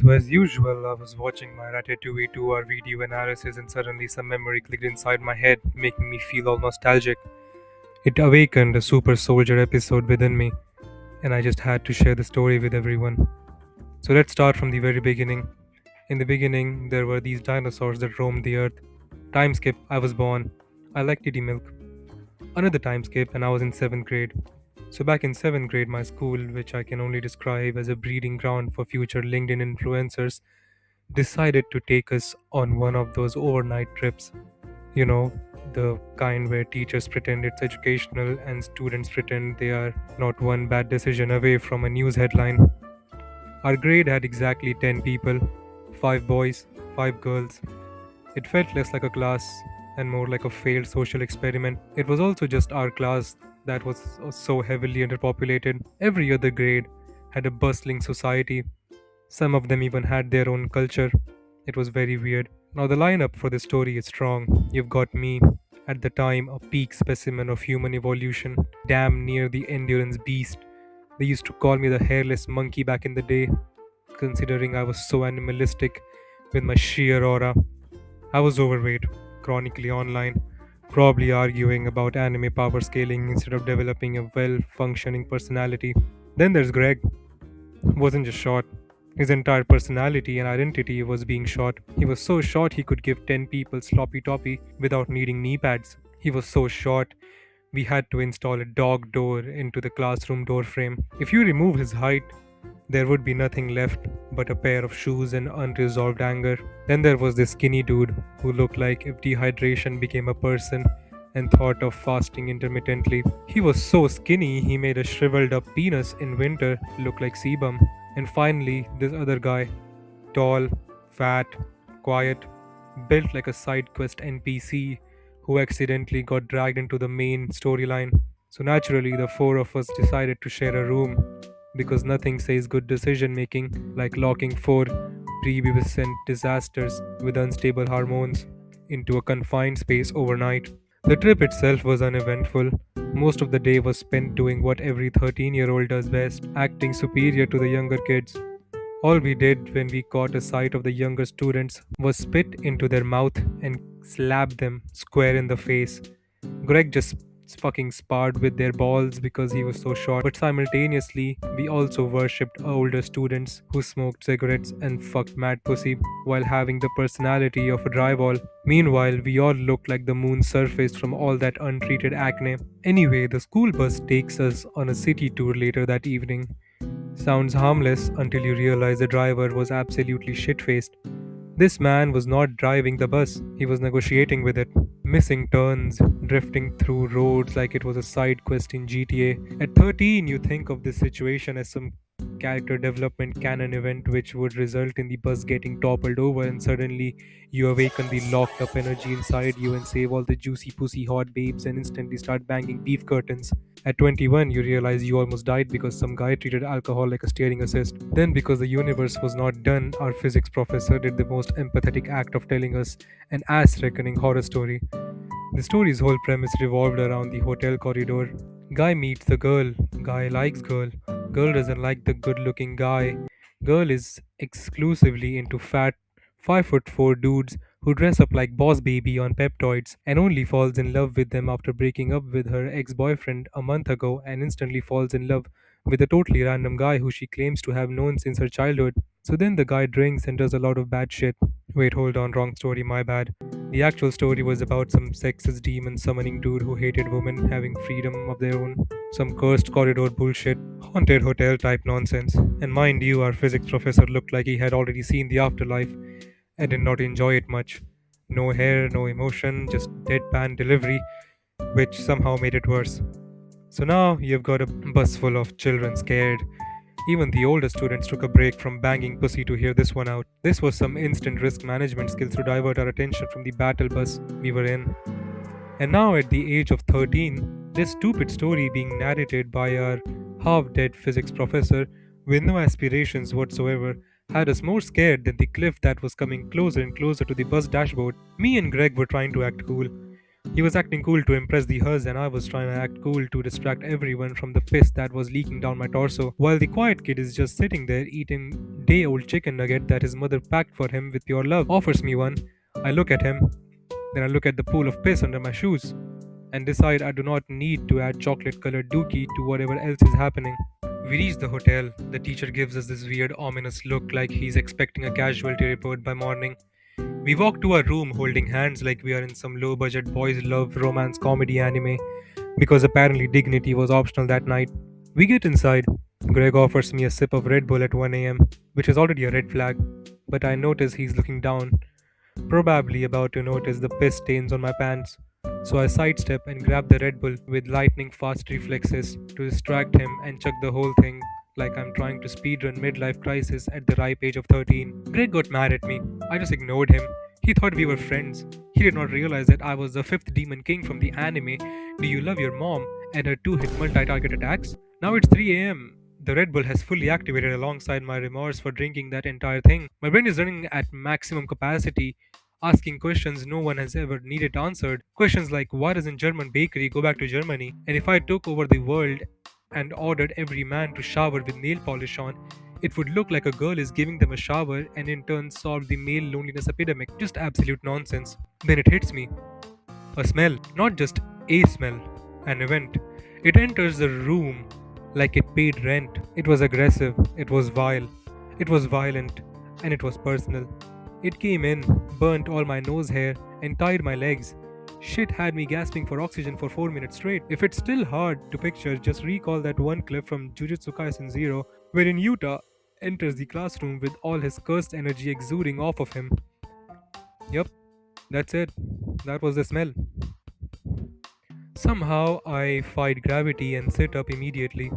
So, as usual, I was watching my Ratatouille 2-hour video analysis and suddenly some memory clicked inside my head, making me feel all nostalgic. It awakened a super soldier episode within me, and I just had to share the story with everyone. So, let's start from the very beginning. In the beginning, there were these dinosaurs that roamed the earth. Time skip, I was born. I liked kitty milk. Another time skip, and I was in 7th grade. So, back in 7th grade, my school, which I can only describe as a breeding ground for future LinkedIn influencers, decided to take us on one of those overnight trips. You know, the kind where teachers pretend it's educational and students pretend they are not one bad decision away from a news headline. Our grade had exactly 10 people, 5 boys, 5 girls. It felt less like a class and more like a failed social experiment. It was also just our class that was so heavily underpopulated. Every other grade had a bustling society. Some of them even had their own culture. It was very weird. Now, the lineup for this story is strong. You've got me, at the time a peak specimen of human evolution, damn near the endurance beast. They used to call me the hairless monkey back in the day, considering I was so animalistic with my sheer aura. I was overweight, chronically online, probably arguing about anime power scaling instead of developing a well functioning personality. Then there's Greg, wasn't just short. His entire personality and identity was being shot. He was so short he could give 10 people sloppy toppy without needing knee pads. He was so short we had to install a dog door into the classroom door frame. If you remove his height, there would be nothing left but a pair of shoes and unresolved anger. Then there was this skinny dude who looked like if dehydration became a person and thought of fasting intermittently. He was so skinny he made a shriveled up penis in winter look like sebum. And finally, this other guy, tall, fat, quiet, built like a side quest NPC who accidentally got dragged into the main storyline. So naturally, the four of us decided to share a room because nothing says good decision making like locking four prepubescent disasters with unstable hormones into a confined space overnight. The trip itself was uneventful. Most of the day was spent doing what every 13-year-old does best, acting superior to the younger kids. All we did when we caught a sight of the younger students was spit into their mouth and slap them square in the face. Greg just fucking sparred with their balls because he was so short, but simultaneously, we also worshipped older students who smoked cigarettes and fucked mad pussy while having the personality of a drywall. Meanwhile, we all looked like the moon surfaced from all that untreated acne. Anyway, the school bus takes us on a city tour later that evening. Sounds harmless until you realize the driver was absolutely shit faced. This man was not driving the bus, he was negotiating with it, missing turns, drifting through roads like it was a side quest in GTA. At 13, you think of this situation as some character development canon event which would result in the bus getting toppled over, and suddenly you awaken the locked up energy inside you and save all the juicy pussy hot babes and instantly start banging beef curtains. At 21, you realize you almost died because some guy treated alcohol like a steering assist. Then, because the universe was not done, our physics professor did the most empathetic act of telling us an ass reckoning horror story. The story's whole premise revolved around the hotel corridor. Guy meets the girl, guy likes girl doesn't like the good looking guy, girl is exclusively into fat 5'4" dudes who dress up like Boss Baby on peptoids and only falls in love with them after breaking up with her ex boyfriend a month ago and instantly falls in love with a totally random guy who she claims to have known since her childhood. So then the guy drinks and does a lot of bad shit. Wait, hold on, wrong story, my bad. The actual story was about some sexist demon summoning dude who hated women having freedom of their own. Some cursed corridor bullshit, haunted hotel type nonsense. And mind you, our physics professor looked like he had already seen the afterlife and did not enjoy it much. No hair, no emotion, just deadpan delivery, which somehow made it worse. So now you've got a bus full of children scared. Even the older students took a break from banging pussy to hear this one out. This was some instant risk management skills to divert our attention from the battle bus we were in. And now, at the age of 13, this stupid story being narrated by our half dead physics professor with no aspirations whatsoever had us more scared than the cliff that was coming closer and closer to the bus dashboard. Me and Greg were trying to act cool. He was acting cool to impress the hers, and I was trying to act cool to distract everyone from the piss that was leaking down my torso, while the quiet kid is just sitting there eating day old chicken nugget that his mother packed for him with pure love. Offers me one. I look at him, then I look at the pool of piss under my shoes, and decide I do not need to add chocolate colored dookie to whatever else is happening. We reach the hotel. The teacher gives us this weird, ominous look like he's expecting a casualty report by morning. We walk to our room holding hands like we are in some low budget boys' love romance comedy anime because apparently dignity was optional that night. We get inside. Greg offers me a sip of Red Bull at 1 a.m., which is already a red flag, but I notice he's looking down, probably about to notice the piss stains on my pants. So I sidestep and grab the Red Bull with lightning fast reflexes to distract him and chug the whole thing like I'm trying to speedrun midlife crisis at the ripe age of 13. Greg got mad at me. I just ignored him. He thought we were friends. He did not realize that I was the fifth demon king from the anime Do You Love Your Mom and her two-hit multi-target attacks. Now it's 3 a.m. The Red Bull has fully activated alongside my remorse for drinking that entire thing. My brain is running at maximum capacity, asking questions no one has ever needed answered. Questions like why doesn't German bakery go back to Germany? And if I took over the world and ordered every man to shower with nail polish on, it would look like a girl is giving them a shower and in turn solve the male loneliness epidemic. Just absolute nonsense. Then it hits me. A smell, not just a smell, an event. It enters the room like it paid rent. It was aggressive, it was vile, it was violent, and it was personal. It came in, burnt all my nose hair, and tied my legs. Shit had me gasping for oxygen for 4 minutes straight. If it's still hard to picture, just recall that one clip from Jujutsu Kaisen Zero, wherein Yuta enters the classroom with all his cursed energy exuding off of him. Yup, that's it. That was the smell. Somehow I fight gravity and sit up immediately.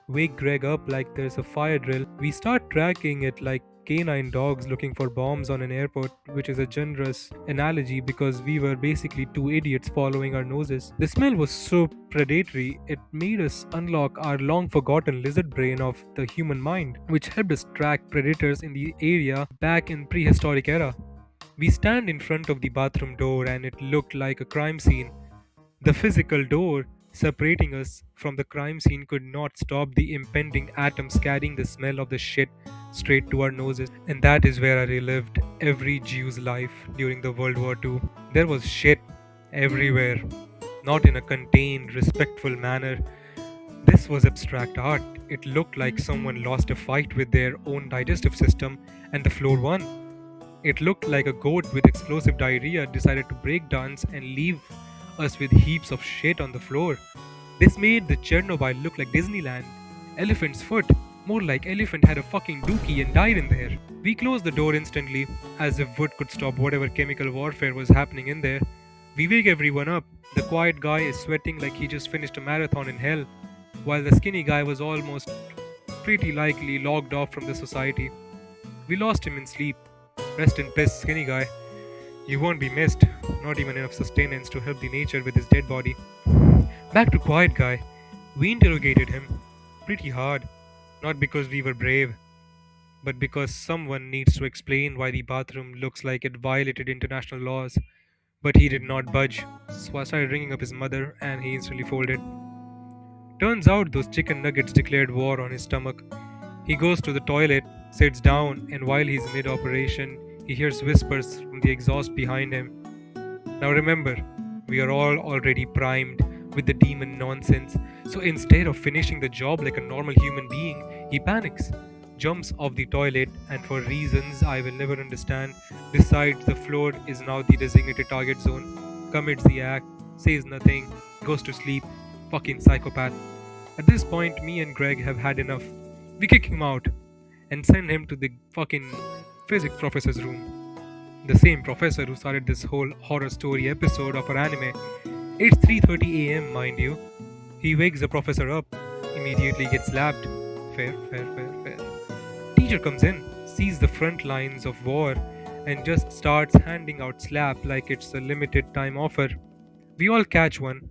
Wake Greg up like there's a fire drill. We start tracking it like canine dogs looking for bombs on an airport, which is a generous analogy because we were basically two idiots following our noses. The smell was so predatory, it made us unlock our long forgotten lizard brain of the human mind, which helped us track predators in the area back in prehistoric era. We stand in front of the bathroom door and it looked like a crime scene. The physical door separating us from the crime scene could not stop the impending atoms carrying the smell of the shit straight to our noses. And that is where I relived every Jew's life during the World War II. There was shit everywhere, not in a contained, respectful manner. This was abstract art. It looked like someone lost a fight with their own digestive system and the floor won. It looked like a goat with explosive diarrhea decided to break dance and leave us with heaps of shit on the floor. This made the Chernobyl look like Disneyland. Elephant's foot, more like elephant had a fucking dookie and died in there. We closed the door instantly, as if wood could stop whatever chemical warfare was happening in there. We wake everyone up. The quiet guy is sweating like he just finished a marathon in hell, while the skinny guy was almost pretty likely logged off from the society. We lost him in sleep. Rest in peace, skinny guy. You won't be missed, not even enough sustenance to help the nature with his dead body. Back to Quiet Guy. We interrogated him pretty hard, not because we were brave, but because someone needs to explain why the bathroom looks like it violated international laws. But he did not budge, so I started ringing up his mother and he instantly folded. Turns out those chicken nuggets declared war on his stomach. He goes to the toilet, sits down, and while he's mid operation, he hears whispers from the exhaust behind him. Now remember, we are all already primed with the demon nonsense, so instead of finishing the job like a normal human being, he panics, jumps off the toilet, and for reasons I will never understand, decides the floor is now the designated target zone, commits the act, says nothing, goes to sleep. Fucking psychopath. At this point, me and Greg have had enough. We kick him out and send him to the fucking physics professor's room. The same professor who started this whole horror story episode of our anime. It's 3:30 a.m., mind you. He wakes the professor up, immediately gets slapped. Fair, fair, fair, fair. Teacher comes in, sees the front lines of war, and just starts handing out slap like it's a limited time offer. We all catch one.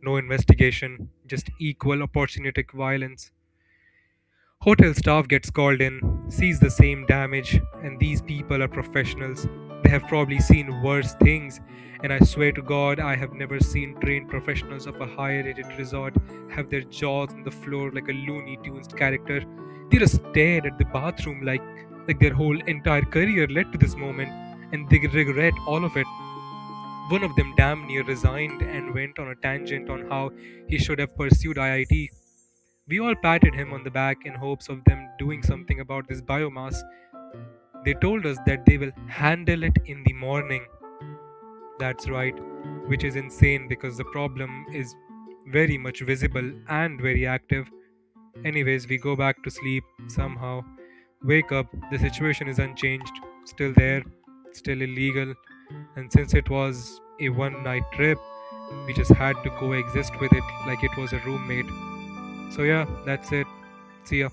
No investigation, just equal opportunistic violence. Hotel staff gets called in, sees the same damage, and these people are professionals. They have probably seen worse things, and I swear to God, I have never seen trained professionals of a higher rated resort have their jaws on the floor like a Looney Tunes character. They just stared at the bathroom like their whole entire career led to this moment, and they regret all of it. One of them damn near resigned and went on a tangent on how he should have pursued IIT. We all patted him on the back in hopes of them doing something about this biomass. They told us that they will handle it in the morning. That's right, which is insane because the problem is very much visible and very active. Anyways, we go back to sleep somehow. Wake up, the situation is unchanged, still there, still illegal, and since it was a one night trip, we just had to coexist with it like it was a roommate. So, yeah, that's it. See ya.